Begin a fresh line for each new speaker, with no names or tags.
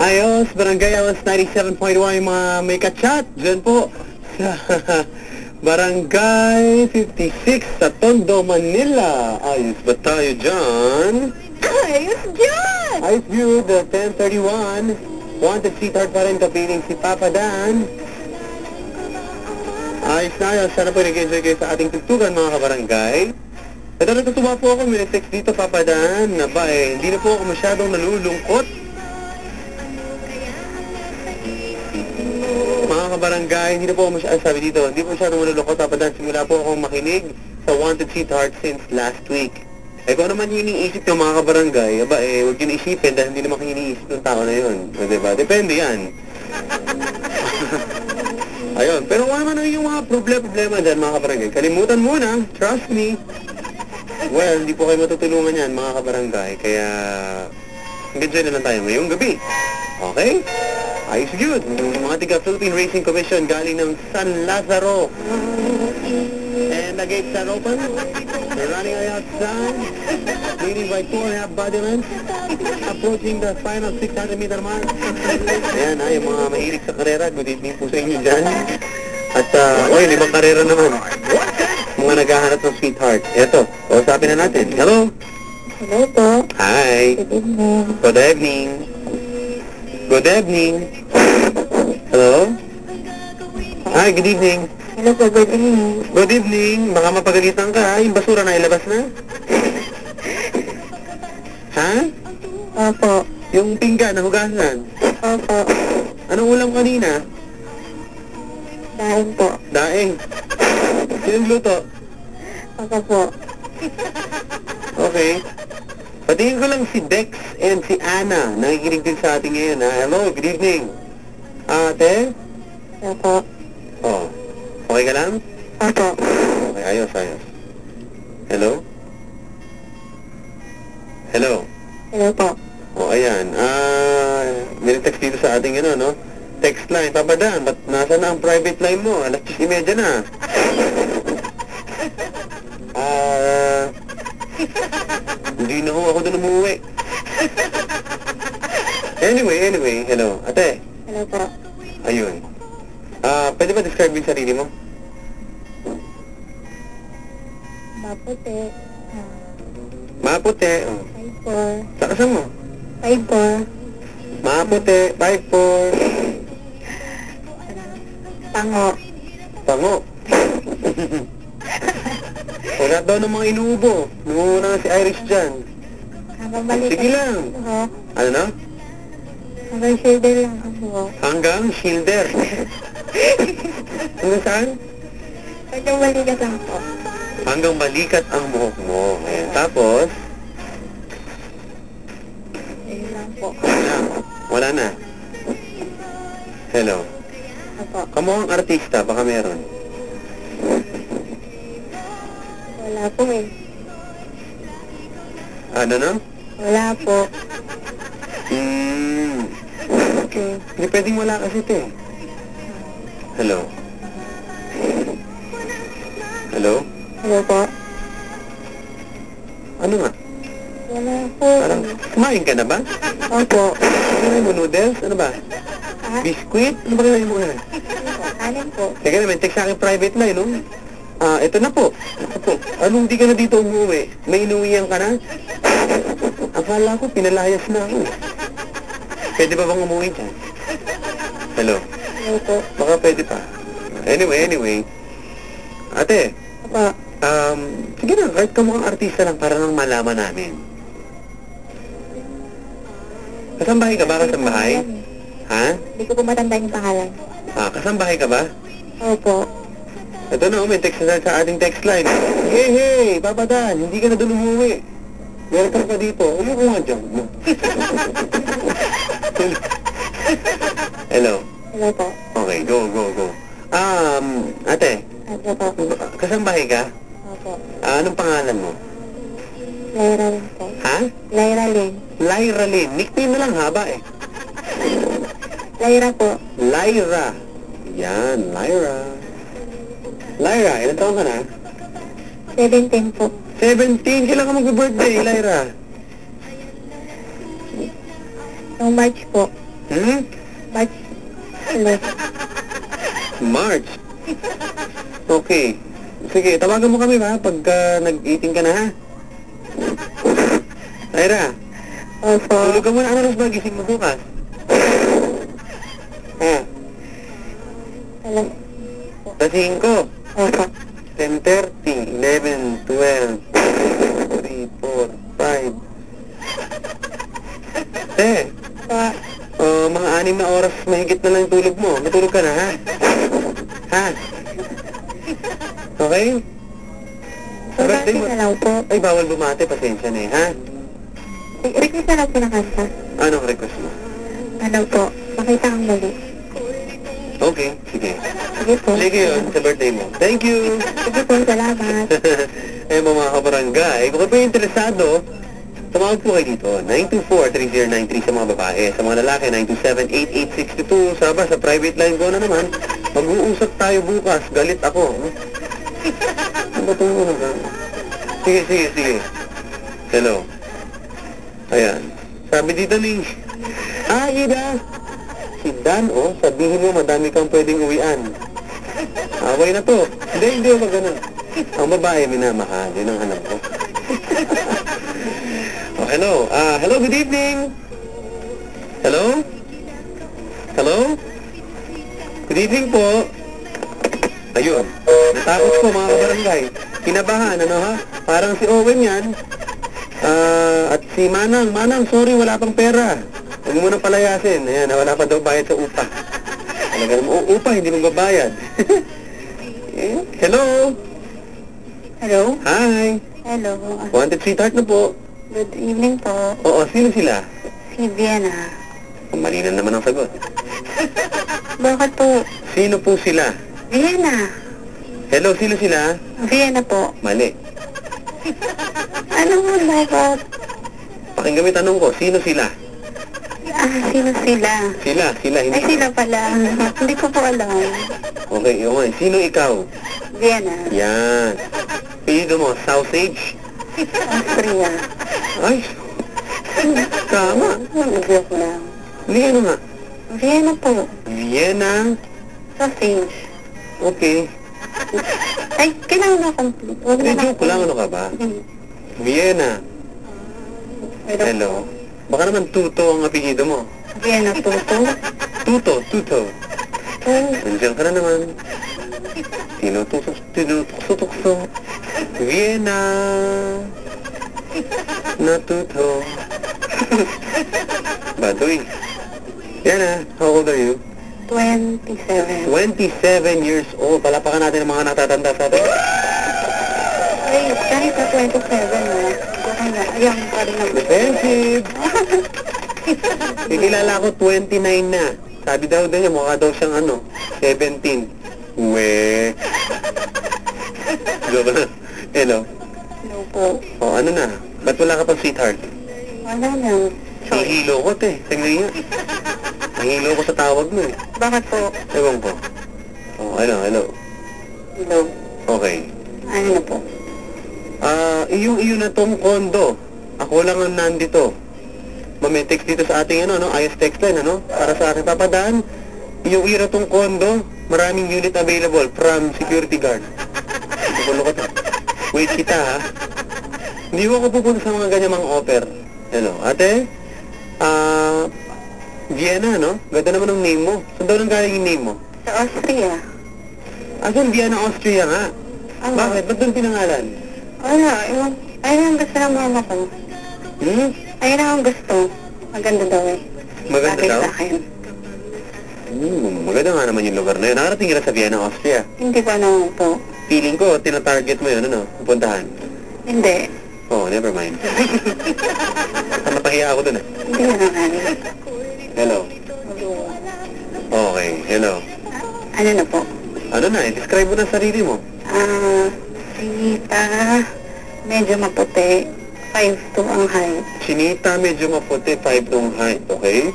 Ayos, Barangay Awas 97.1 yung mga may ka-chat. Diyan po sa Barangay 56 sa Tondo, Manila. Ayos ba tayo dyan?
Ayos dyan!
Ayos view, the 1031. Wanted sweetheart pa rin, kapiling si Papa Dan. Ayos na ayos. Sana po nag-enjoy kayo sa ating tugtugan, mga kabarangay. Ito, natutuwa po ako. May text dito, Papa Dan. Naba hindi na po ako masyadong nalulungkot. Mga kabarangay, hindi na po ako masyadong, sabi dito, hindi po masyadong nalulungkot, Papa Dan. Simula po akong makinig sa Wanted Sweetheart since last week. Eh kung naman yung iniisip ng mga kabarangay, huwag yun isipin dahil hindi naman kayo iniisip ng tao na yun. O, diba? Depende yan. Ayun. Pero kung naman yung mga problema dyan, mga kabarangay, kalimutan muna. Trust me. Well, hindi po kayo matutulungan yan, mga kabarangay. Kaya, enjoy na lang tayo ngayong gabi. Okay? Ayos good. Mga tiga Philippine Racing Commission galing ng San Lazaro. And the gates are open. They're running outside. Leading by 2.5 body lengths. Approaching the final 600-meter mark. Ayan, yung mga mahilig sa karera. Good evening po sa inyo dyan. At, ibang karera naman. Mga naghahanap ng sweetheart. Eto, kausapin na natin. Hello?
Hello po.
Hi.
Good evening.
Good evening. Good evening. Hello? Hi, good evening.
Hello po, good evening.
Good evening. Baka mapagalitan ka. Yung basura na ilabas na. Ha?
Opo.
Yung pinggan na hugasan.
Opo.
Anong ulam kanina?
Daing po.
Daing. Sinong luto?
Opo po.
Okay. Patingin ko lang si Dex and si Ana. Nakikinig din sa ating ngayon. Hello, good evening. Ate?
Opo.
Oh. Okay ka lang?
Opo.
Okay, ayos. Hello? Hello?
Hello po.
O, ayan. May text dito sa ating no? Text line. Papa Dan, ba't nasa na ang private line mo? 10:30 na. Hindi na ako doon umuwi. Anyway. Hello. Ate?
Hello po.
Ayun. Pwede ba describe yung sarili mo?
Maputi.
Maputi. Oh.
5'4".
Saan mo?
5'4".
Maputi. 5'4".
Tango.
Pango. Wala daw ng mga inuubo. Nunguna si Irish dyan.
Hanggang balikat.
Sige lang.
Oo.
Ano na?
Hanggang shoulder lang ako.
Hanggang shoulder. Hanggang saan?
Hanggang balikat lang po.
Hanggang balikat ang buhok mo. Ayan. Tapos,
Ayun lang po.
wala na. Hello.
Opo.
Kamukhang artista, baka meron.
Wala po eh.
Ano na?
Wala po.
Okay. Hindi pwedeng wala kasi ito eh. Hello. Hello?
Hello po.
Ano nga?
Wala po.
Parang, kumain ka na ba?
Opo.
Ano mo, noodles? Ano ba?
Ha?
Biscuit? Ano ba kailangan mo ngayon?
Kanin po.
Teka naman, text sa akin private line, no? Ito na po. Anong di ka na dito umuwi? May inuwihan ka na? Akala ko, pinalayas na ako. Pwede ba bang umuwi dyan? Hello?
Hello po.
Baka pwede pa. Anyway. Ate,
Opo.
sige na, kahit kamukhang artista lang para nang malaman namin. Kasambahay ka ba? Kasambahay? Ha?
Hindi ko po matandaan yung pangalan.
Kasambahay ka ba?
Opo.
Ito na, may text na sa ating text line. Hey, Papa Dan, hindi ka na doon umuwi. Welcome ka dito. Umuwi nga dyan. Hello?
Hello po.
Okay, go. Ate,
Opo po.
kasambahay ka?
Opo.
Anong pangalan mo?
Lyra Lynn po.
Ha?
Lyra Lynn.
Lyra Lynn. Nickname na lang haba eh.
Lyra po.
Lyra. Yan, Lyra. Lyra, ilan taon ka na?
17 po.
17. Kailan ka mag-birthday, Lyra?
Noong March po. March 11.
March. Okay. Sige, tawagan mo kami ba pagka nag-18 ka na, ha? Lyra,
Opo.
tulog ka muna. Ano oras ba gising mo bukas? Ha?
Alas.
Sa 5.
Opo.
10:30, 11, 12, 3, 4, 5. Mga 6 na oras mahigit na lang tulog mo. Matulog ka na, ha? Ha? Okay? Sa birthday mo.
na lang po.
Ay, bawal bumate. Pasensya na, ha?
Request na lang po na kanta.
Anong request mo?
Ano po? Makita kang mali.
Okay, sige.
Sige po.
Sige yun, sa birthday mo. Thank you!
Sige po, salamat.
Eh, mga kabarangay, kung kayo po interesado, tumawag po kayo dito, 924-3093 sa mga babae. Sa mga lalaki, 927-8862. Sa private line ko na naman, mag-uusap tayo bukas. Galit ako. Ano ba itong ano ba? Sige. Hello. Ayan. Sabi dito ni... Ida! Si Dan, sabihin mo, madami kang pwedeng uwian. Away na to. Hindi mo ganun. Ang babae, minamahal. Yun ang hanap ko. Hello. Hello, good evening. Hello? Good evening po. Ayun. Natakot ko, mga kabarangay. Kinabahan, ha? Parang si Owen yan. At si Manang. Manang, sorry, wala pang pera. Huwag mo nang palayasin. Ayan, wala pa daw bayad sa upa. Talaga naman, upa, hindi magbabayad. Hello?
Hello?
Hi.
Hello.
Wanted sweetheart na po.
Good evening po.
Oo, sino sila?
Si Vienna.
Mali na naman ang sagot.
Bakit po?
Sino po sila?
Vienna.
Hello, sino sila?
Vienna po.
Mali.
Ano mo dapat?
Pakinggan mo yung tanong ko, sino sila?
Sino sila?
Sila, hindi.
Ay, sila pala. Hindi ko po alam.
Okay, yun. Sino ikaw?
Vienna.
Yan. Pilido mo, sausage?
Austria.
Ay, tama.
Nag-joke lang.
Hindi, ano nga?
Vienna po.
Vienna.
Sausage.
Okay.
Ay, kailangan na complete. Huwag na
Medyo ko lang, ano ka ba? Vienna. Hello. Baka naman Tuto ang apelyido mo.
Vienna Tuto.
Tuto. Nandiyan ka na naman. Tinutukso. Vienna. Natuto. Baduy. Vienna, how old are you?
27.
27 years old. Palapakan natin ang mga natatanda sa atin.
Ay, kahit na 27 na. Okay na. Ayan, pa rin naman.
Defensive. Kikilala ko 29 na. Sabi daw niya, mukha daw siyang 17. We. Joke na. Hello.
Hello po.
Ano na? Ba't wala ka pang sweetheart?
Wala lang.
Nahihilo ko, te. Tingnan niyo. Nahihilo ko sa tawag mo, eh.
Bakit po?
Ewan ko. Hello.
Hello.
Okay.
Ano na po?
Iyo na tong kondo. Ako lang ang nandito. May text dito sa ating ayos text line, para sa akin papadaan. Yung ira tong kondo, maraming unit available from security guard. Pupulo ka to. Wait kita, ha? Hindi ko pupunta sa mga ganyan mga offer. Hello, ate? Vienna, Ganda naman ang name mo. Saan daw nang galing yung name mo?
Sa Austria.
Asan Vienna, Austria nga?
Ano?
Bakit? Ba't doon pinangalan?
Wala. Ayun ang gusto ng mama ko. Ayun ang gusto. Maganda daw eh.
Maganda
Bagay
daw?
sa akin.
Maganda nga naman yung lugar na yun. Nakarating ka na sa Vienna, Austria.
Hindi pa naman po.
Feeling ko, tinatarget mo yun, pupuntahan.
Hindi.
Never mind. Napahiya ako dun,
Hindi naman.
Hello. Okay, hello.
Ano na po?
Ano na, describe mo na sarili mo.
Sinita, medyo maputi, 5'2" ang height.
Sinita, medyo maputi, 5'2" height, okay?